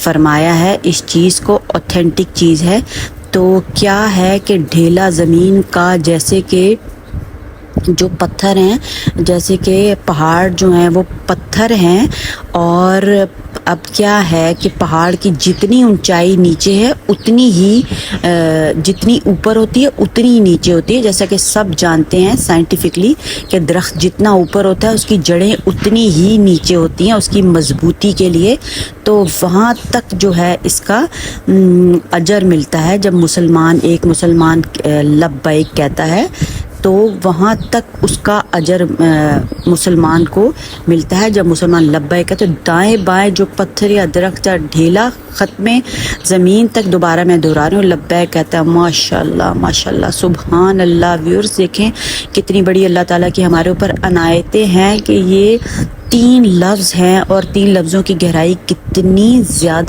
فرمایا ہے اس چیز کو اوتھینٹک چیز ہے۔ تو کیا ہے کہ ڈھیلا زمین کا جیسے کہ جو پتھر ہیں، جیسے کہ پہاڑ جو ہیں وہ پتھر ہیں، اور اب کیا ہے کہ پہاڑ کی جتنی اونچائی نیچے ہے اتنی ہی جتنی اوپر ہوتی ہے اتنی ہی نیچے ہوتی ہے، جیسا کہ سب جانتے ہیں سائنٹیفکلی کہ درخت جتنا اوپر ہوتا ہے اس کی جڑیں اتنی ہی نیچے ہوتی ہیں اس کی مضبوطی کے لیے۔ تو وہاں تک جو ہے اس کا اجر ملتا ہے جب ایک مسلمان لبیک کہتا ہے تو وہاں تک اس کا اجر مسلمان کو ملتا ہے جب مسلمان لبیک کہتے۔ تو دائیں بائیں جو پتھر یا درخت یا ڈھیلا ختم زمین تک، دوبارہ میں دہرا رہی ہوں، لبیک کہتا ہے۔ ماشاءاللہ ماشاءاللہ سبحان اللہ۔ ویورز دیکھیں کتنی بڑی اللہ تعالیٰ کی ہمارے اوپر عنایتیں ہیں کہ یہ 3 لفظ ہیں اور 3 لفظوں کی گہرائی کتنی زیادہ